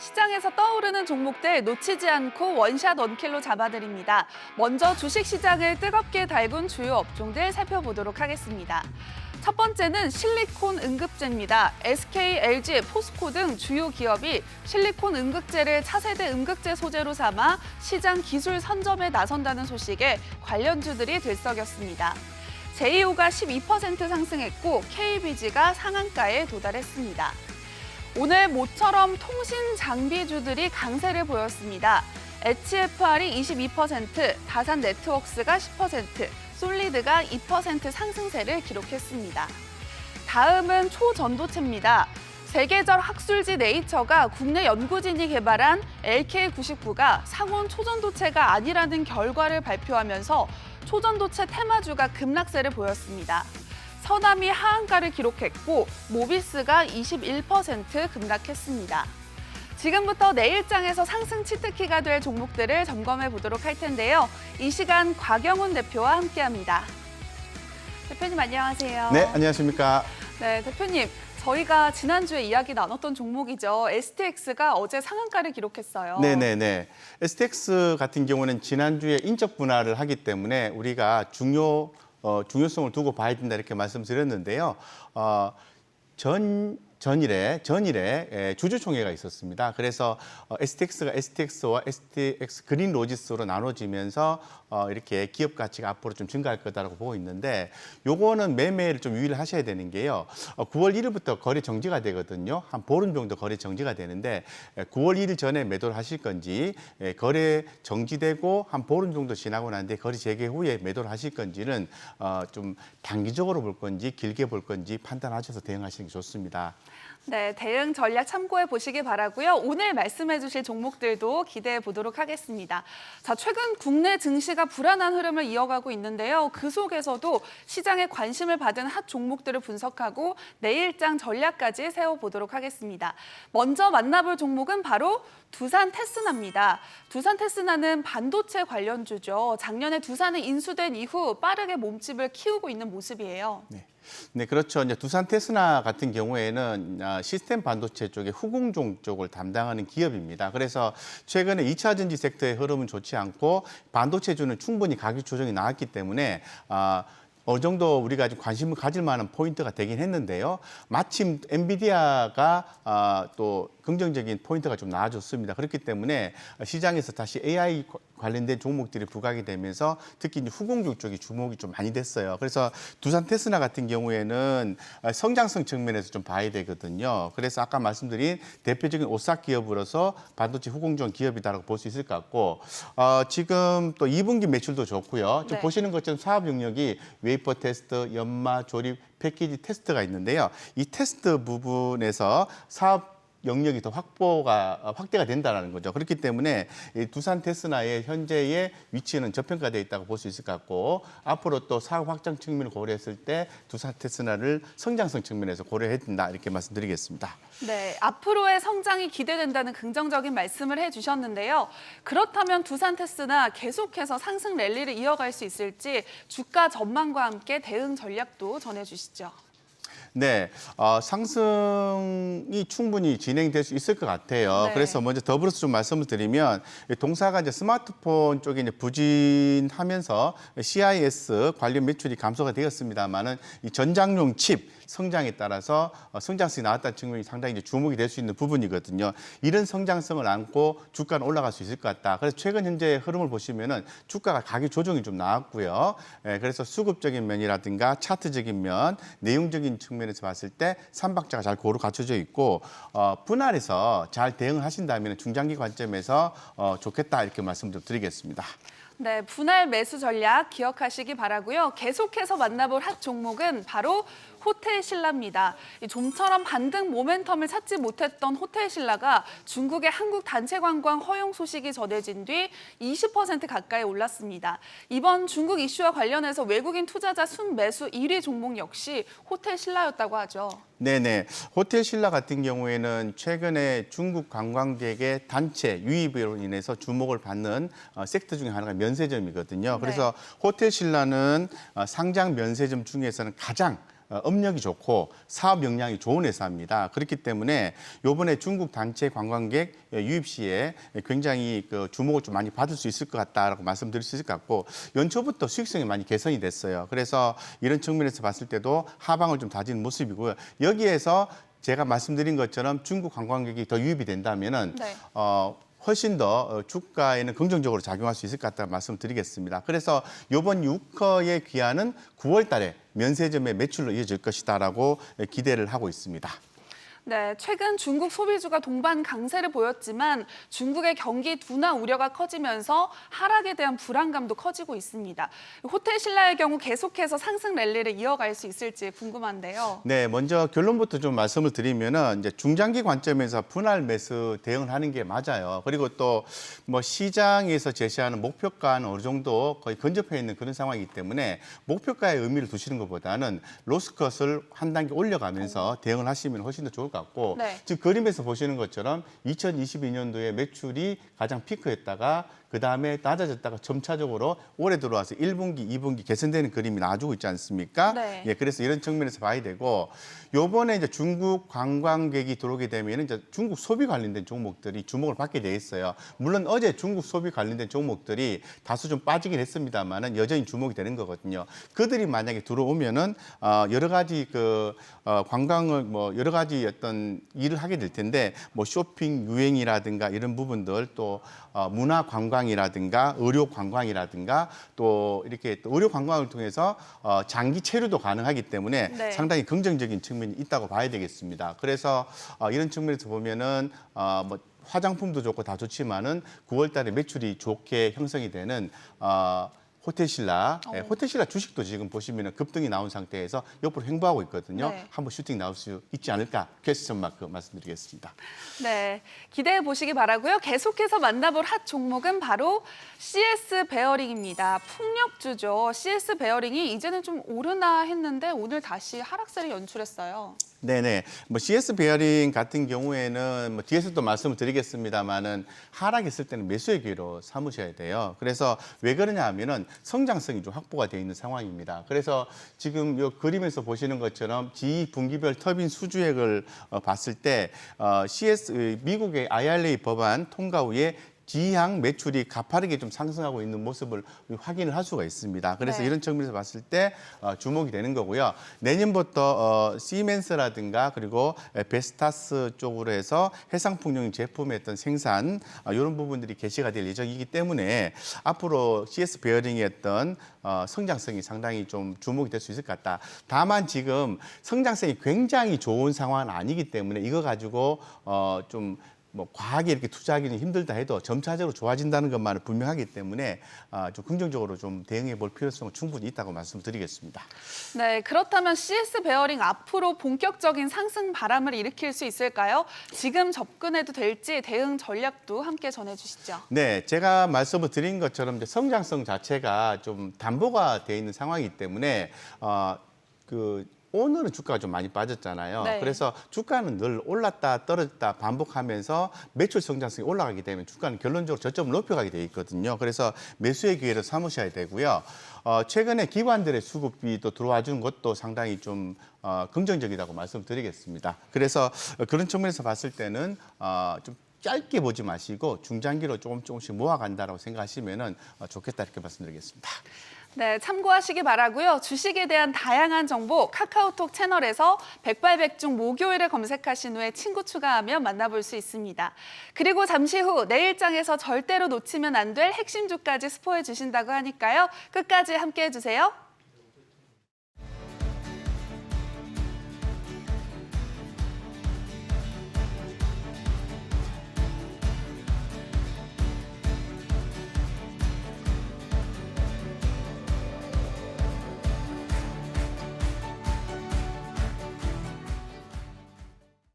시장에서 떠오르는 종목들 놓치지 않고 원샷 원킬로 잡아드립니다. 먼저 주식시장을 뜨겁게 달군 주요 업종들 살펴보도록 하겠습니다. 첫 번째는 실리콘 응급제입니다. SK, LG, 포스코 등 주요 기업이 실리콘 응급제를 차세대 응급제 소재로 삼아 시장 기술 선점에 나선다는 소식에 관련주들이 들썩였습니다. 제이오가 12% 상승했고 KBG가 상한가에 도달했습니다. 오늘 모처럼 통신 장비주들이 강세를 보였습니다. HFR이 22%, 다산 네트워크스가 10%, 솔리드가 2% 상승세를 기록했습니다. 다음은 초전도체입니다. 세계적 학술지 네이처가 국내 연구진이 개발한 LK99가 상온 초전도체가 아니라는 결과를 발표하면서 초전도체 테마주가 급락세를 보였습니다. 서남이 하한가를 기록했고 모비스가 21% 급락했습니다. 지금부터 내일장에서 상승 치트키가 될 종목들을 점검해 보도록 할 텐데요. 이 시간 곽영훈 대표와 함께합니다. 대표님 안녕하세요. 네, 안녕하십니까. 네, 대표님. 저희가 지난주에 이야기 나눴던 종목이죠. STX가 어제 상한가를 기록했어요. 네네네. STX 같은 경우는 지난주에 인적 분할을 하기 때문에 우리가 중요성을 두고 봐야 된다 이렇게 말씀드렸는데요. 전일에 주주총회가 있었습니다. 그래서 STX가 STX와 STX 그린 로지스로 나눠지면서 이렇게 기업 가치가 앞으로 좀 증가할 거다라고 보고 있는데 요거는 매매를 좀 유의를 하셔야 되는 게요. 9월 1일부터 거래 정지가 되거든요. 한 보름 정도 거래 정지가 되는데 9월 1일 전에 매도를 하실 건지 거래 정지되고 한 보름 정도 지나고 난 뒤에 거래 재개 후에 매도를 하실 건지는 좀 단기적으로 볼 건지 길게 볼 건지 판단하셔서 대응하시는 게 좋습니다. 네, 대응 전략 참고해 보시기 바라고요. 오늘 말씀해 주실 종목들도 기대해 보도록 하겠습니다. 자, 최근 국내 증시가 불안한 흐름을 이어가고 있는데요. 그 속에서도 시장의 관심을 받은 핫 종목들을 분석하고 내일장 전략까지 세워보도록 하겠습니다. 먼저 만나볼 종목은 바로 두산 테스나입니다. 두산 테스나는 반도체 관련주죠. 작년에 두산에 인수된 이후 빠르게 몸집을 키우고 있는 모습이에요. 네, 그렇죠. 이제 두산 테스나 같은 경우에는 시스템 반도체 쪽의 후공정 쪽을 담당하는 기업입니다. 그래서 최근에 2차 전지 섹터의 흐름은 좋지 않고 반도체주는 충분히 가격 조정이 나왔기 때문에 어느 정도 우리가 좀 관심을 가질 만한 포인트가 되긴 했는데요. 마침 엔비디아가 또 긍정적인 포인트가 좀 나와줬습니다. 그렇기 때문에 시장에서 다시 AI 관련된 종목들이 부각이 되면서 특히 이제 후공정 쪽이 주목이 좀 많이 됐어요. 그래서 두산 테스나 같은 경우에는 성장성 측면에서 좀 봐야 되거든요. 그래서 아까 말씀드린 대표적인 오싹 기업으로서 반도체 후공정 기업이다라고 볼 수 있을 것 같고 지금 또 2분기 매출도 좋고요. 지금 보시는 것처럼 사업 영역이 웨이퍼 테스트, 연마, 조립, 패키지 테스트가 있는데요. 이 테스트 부분에서 사업 영역이 더 확대가 된다는 거죠. 그렇기 때문에 이 두산 테스나의 현재의 위치는 저평가되어 있다고 볼 수 있을 것 같고 앞으로 또 사업 확장 측면을 고려했을 때 두산 테스나를 성장성 측면에서 고려해야 된다 이렇게 말씀드리겠습니다. 네, 앞으로의 성장이 기대된다는 긍정적인 말씀을 해주셨는데요. 그렇다면 두산 테스나 계속해서 상승 랠리를 이어갈 수 있을지 주가 전망과 함께 대응 전략도 전해주시죠. 네, 상승이 충분히 진행될 수 있을 것 같아요. 네. 그래서 먼저 더불어서 좀 말씀을 드리면 동사가 이제 스마트폰 쪽에 이제 부진하면서 CIS 관련 매출이 감소가 되었습니다만은 이 전장용 칩 성장에 따라서 성장성이 나왔다는 측면이 상당히 이제 주목이 될 수 있는 부분이거든요. 이런 성장성을 안고 주가는 올라갈 수 있을 것 같다. 그래서 최근 현재 흐름을 보시면은 주가가 가격 조정이 좀 나왔고요. 그래서 수급적인 면이라든가 차트적인 면, 내용적인 측면에서 봤을 때 삼박자가 잘 고루 갖춰져 있고 분할해서 잘 대응을 하신다면 중장기 관점에서 좋겠다 이렇게 말씀 좀 드리겠습니다. 네, 분할 매수 전략 기억하시기 바라고요. 계속해서 만나볼 핫 종목은 바로 호텔신라입니다. 좀처럼 반등 모멘텀을 찾지 못했던 호텔신라가 중국의 한국 단체 관광 허용 소식이 전해진 뒤 20% 가까이 올랐습니다. 이번 중국 이슈와 관련해서 외국인 투자자 순매수 1위 종목 역시 호텔신라였다고 하죠. 네네. 호텔신라 같은 경우에는 최근에 중국 관광객의 단체 유입으로 인해서 주목을 받는 섹터 중에 하나가 면세점이거든요. 그래서 호텔신라는 상장 면세점 중에서는 가장 업력이 좋고 사업 역량이 좋은 회사입니다. 그렇기 때문에 이번에 중국 단체 관광객 유입 시에 굉장히 그 주목을 좀 많이 받을 수 있을 것 같다라고 말씀드릴 수 있을 것 같고 연초부터 수익성이 많이 개선이 됐어요. 그래서 이런 측면에서 봤을 때도 하방을 좀 다진 모습이고요. 여기에서 제가 말씀드린 것처럼 중국 관광객이 더 유입이 된다면은 네. 훨씬 더 주가에는 긍정적으로 작용할 수 있을 것 같다는 말씀드리겠습니다. 그래서 이번 유커의 귀환은 9월 달에 면세점의 매출로 이어질 것이다라고 기대를 하고 있습니다. 네, 최근 중국 소비주가 동반 강세를 보였지만 중국의 경기 둔화 우려가 커지면서 하락에 대한 불안감도 커지고 있습니다. 호텔 신라의 경우 계속해서 상승 랠리를 이어갈 수 있을지 궁금한데요. 네, 먼저 결론부터 좀 말씀을 드리면은 이제 중장기 관점에서 분할 매수 대응을 하는 게 맞아요. 그리고 또 뭐 시장에서 제시하는 목표가는 어느 정도 거의 근접해 있는 그런 상황이기 때문에 목표가의 의미를 두시는 것보다는 로스컷을 한 단계 올려가면서 대응을 하시면 훨씬 더 좋을 것 같고 네. 지금 그림에서 보시는 것처럼 2022년도에 매출이 가장 피크했다가 그다음에 낮아졌다가 점차적으로 올해 들어와서 1분기, 2분기 개선되는 그림이 나와주고 있지 않습니까? 네. 예, 그래서 이런 측면에서 봐야 되고 요번에 이제 중국 관광객이 들어오게 되면 이제 중국 소비 관련된 종목들이 주목을 받게 돼 있어요. 물론 어제 중국 소비 관련된 종목들이 다소 좀 빠지긴 했습니다만은 여전히 주목이 되는 거거든요. 그들이 만약에 들어오면은 여러 가지 관광을 뭐 여러 가지 어떤 일을 하게 될 텐데 뭐 쇼핑 유행이라든가 이런 부분들 또 문화 관광이라든가 의료 관광이라든가 또 이렇게 또 의료 관광을 통해서 장기 체류도 가능하기 때문에 네. 상당히 긍정적인 측면이 있다고 봐야 되겠습니다. 그래서 이런 측면에서 보면은 뭐 화장품도 좋고 다 좋지만은 9월 달에 매출이 좋게 형성이 되는 호텔신라, 호텔신라 주식도 지금 보시면 급등이 나온 상태에서 옆으로 횡보하고 있거든요. 네. 한번 슈팅 나올 수 있지 않을까 퀘스천마크 말씀드리겠습니다. 네, 기대해 보시기 바라고요. 계속해서 만나볼 핫 종목은 바로 CS 베어링입니다. 풍력주죠. CS 베어링이 이제는 좀 오르나 했는데 오늘 다시 하락세를 연출했어요. 네네. 뭐 CS 베어링 같은 경우에는 뭐 뒤에서도 말씀을 드리겠습니다만은 하락했을 때는 매수의 기회로 삼으셔야 돼요. 그래서 왜 그러냐 하면은 성장성이 좀 확보가 되어 있는 상황입니다. 그래서 지금 이 그림에서 보시는 것처럼 분기별 터빈 수주액을 봤을 때 미국의 IRA 법안 통과 후에 지향 매출이 가파르게 좀 상승하고 있는 모습을 확인을 할 수가 있습니다. 그래서 네. 이런 측면에서 봤을 때 주목이 되는 거고요. 내년부터 시멘스라든가 그리고 베스타스 쪽으로 해서 해상풍력 제품의 어떤 생산 이런 부분들이 개시가 될 예정이기 때문에 앞으로 CS 베어링의 어떤 성장성이 상당히 좀 주목이 될 수 있을 것 같다. 다만 지금 성장성이 굉장히 좋은 상황은 아니기 때문에 이거 가지고 좀 뭐 과하게 이렇게 투자하기는 힘들다 해도 점차적으로 좋아진다는 것만은 분명하기 때문에 좀 긍정적으로 좀 대응해 볼 필요성은 충분히 있다고 말씀드리겠습니다. 네, 그렇다면 CS 베어링 앞으로 본격적인 상승 바람을 일으킬 수 있을까요? 지금 접근해도 될지 대응 전략도 함께 전해주시죠. 네, 제가 말씀을 드린 것처럼 이제 성장성 자체가 좀 담보가 돼 있는 상황이기 때문에 오늘은 주가가 좀 많이 빠졌잖아요. 네. 그래서 주가는 늘 올랐다 떨어졌다 반복하면서 매출 성장성이 올라가기 때문에 주가는 결론적으로 저점을 높여가게 돼 있거든요. 그래서 매수의 기회를 삼으셔야 되고요. 최근에 기관들의 수급이 또 들어와 준 것도 상당히 좀 긍정적이라고 말씀드리겠습니다. 그래서 그런 측면에서 봤을 때는 좀 짧게 보지 마시고 중장기로 조금씩 모아간다라고 생각하시면은 좋겠다 이렇게 말씀드리겠습니다. 네, 참고하시기 바라고요. 주식에 대한 다양한 정보 카카오톡 채널에서 백발백중 목요일을 검색하신 후에 친구 추가하면 만나볼 수 있습니다. 그리고 잠시 후 내일장에서 절대로 놓치면 안 될 핵심주까지 스포해 주신다고 하니까요. 끝까지 함께해 주세요.